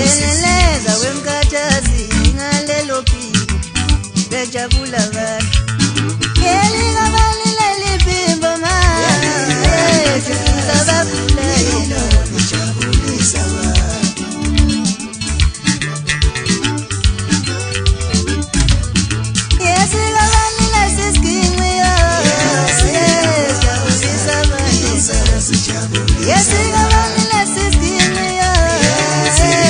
Yeneleza wemkhathasi ngalelo phiko bejabula abantu. Yelika balile liphimbo ma sababulayo bejabulisa abantu. Yesika balile siskinwe yo bejabulisa abantu. Yesika balile siskinwe yo sababulayo.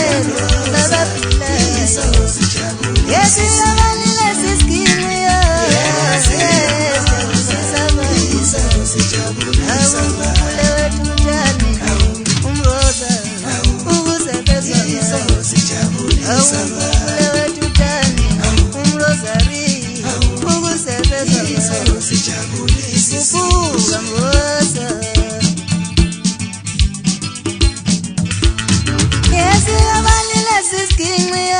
Yesika balile siskinwe yo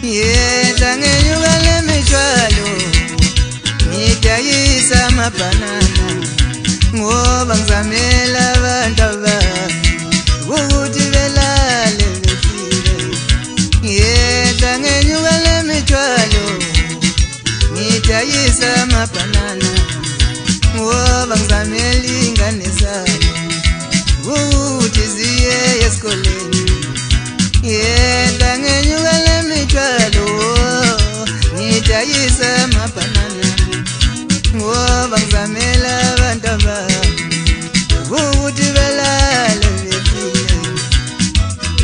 Yedla ngenyuka lemithwalo ngidayisa amabhanana ngoba ngizamela abantu abami ukuthi belale befile. Yedla ngenyuka lemithwalo ngidayisa amabhanana ngoba ngizamela ingane zami ukuthi ziye esikoleni. Yedla ngenyuka lemithwalo ngidayisa amabhanana ngoba ngizamela abantu abami ukuthi belale befile.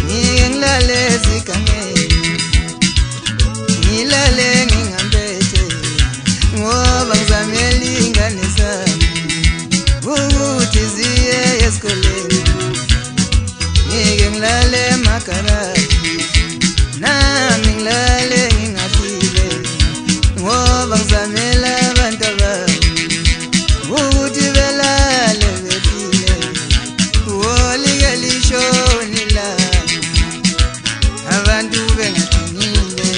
Ngike ngilale ezigangeni ngilale ngingambethe ngoba ngizamela ingane zami ukuthi ziye esikoleni. Ngike ngilale emagaraji nami ngilale ngingaphile ngoba ngizamela abantu abami ukuthi belale befile. Wolike lishoni lami abantu bengadinile.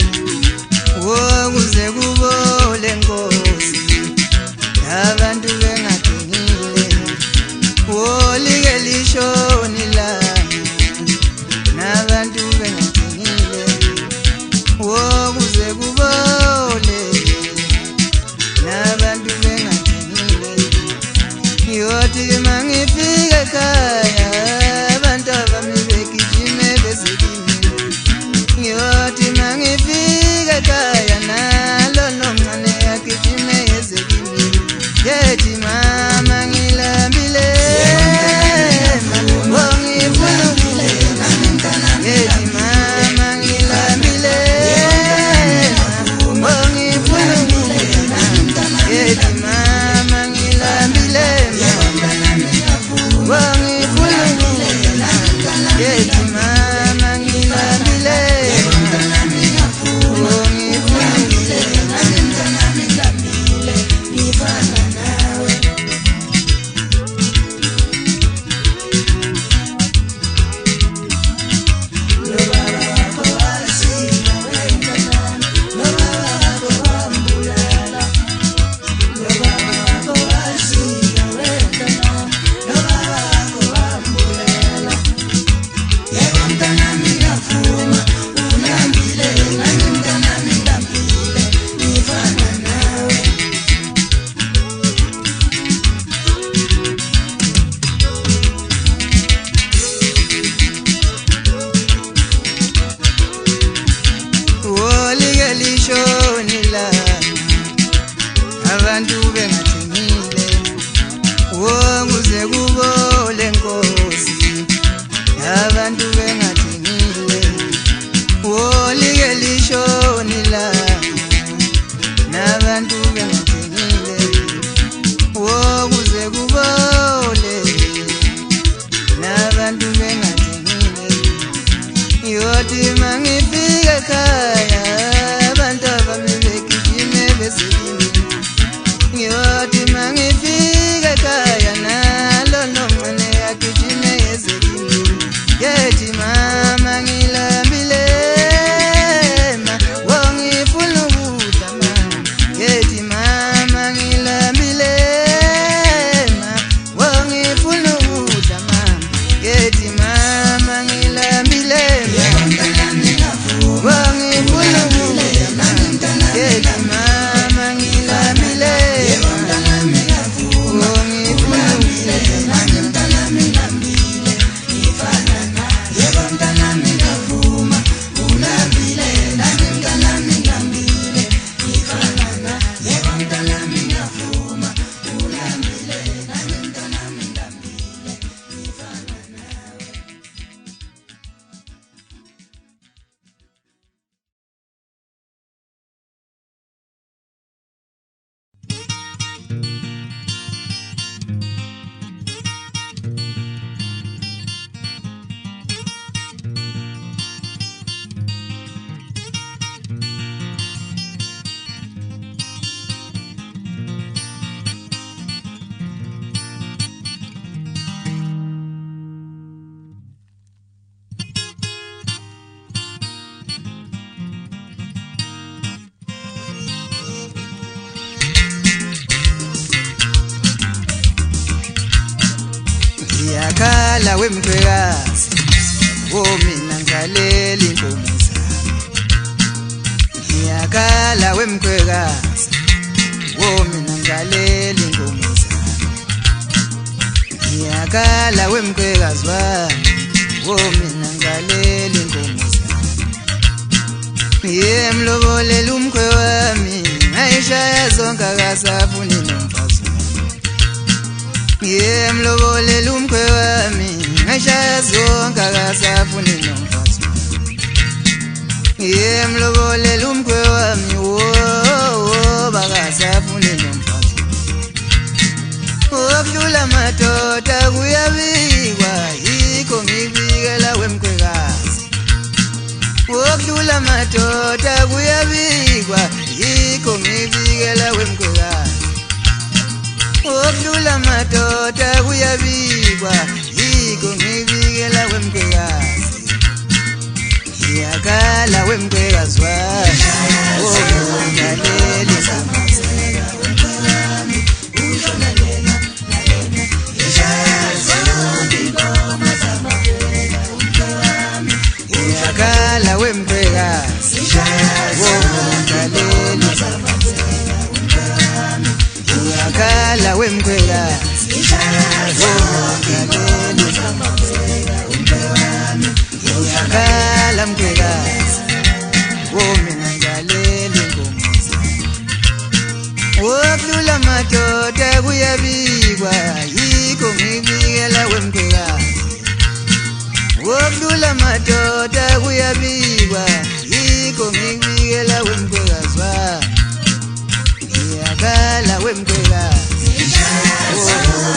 Ngiyakhala wemkhwekazi, mina ngigalela inkomo zami. Ngiyakhala wemkhwekazi, mina ngigalela inkomo zami. Ngiyakhala wemkhwekazi wami, mina ngigalela inkomo zami. Ngiyemlobolela umkhwe wami, ngayishaya zonke akasafuni nomfazi wami. Ngiyemlobolela umkhwe wami, ngayishaya zonke akasafuni nomfazi wami. Ngiyemlobolela umkhwe wami, bakasafuni nomfazi wami. Ukudlula amadoda kuyabikwa, yikho ngibikela wemkhwekazi. Ukudlula amadoda kuyabikwa, yikho ngibikela wemkhwekazi. Ukudlula amadoda kuyabikwa, yikho ngibikela wemkhwekazi. Ngiyakhala wemkhwekazi wami, ngigalela inkomo zami. Ngiyakhala wemkhwekazi, ngigalela inkomo zami. Ngiyakhala wemkhwekazi, ngigalela inkomo zami. Ngiyakhala mkhwekazi, mina ngigalela inkomo zami. Ukudlula amadoda kuyabikwa, yikho ngibikela wemkhwekazi. Ukudlula amadoda kuyabikwa, yikho ngibikela wemkhwekazi wami. Ngiyakhala wemkhwekazi,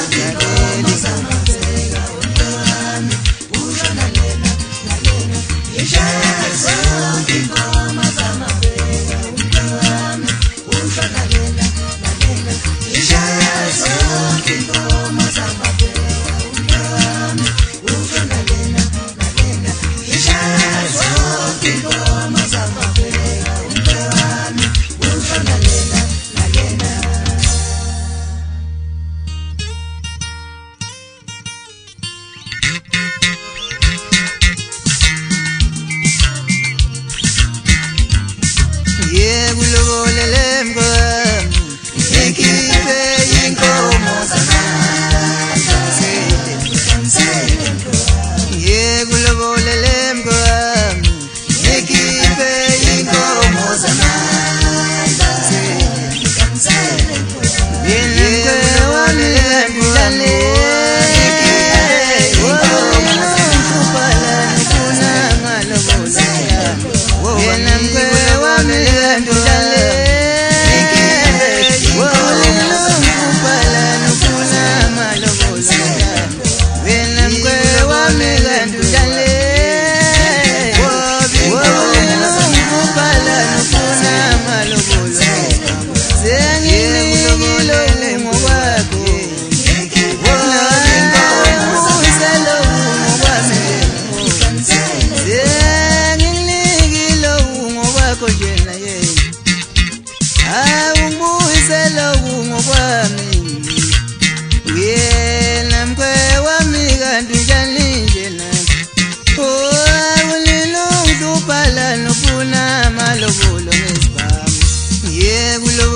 ngigalela inkomo zami. Ngiyekulobolela mkhwe wami, ngikhiphe inkomo zamandla. Ngiyekulobolela mkhwe wami, ngikhiphe inkomo zamandla. Mkhwe wami ngidlale, Ngiyekulobolela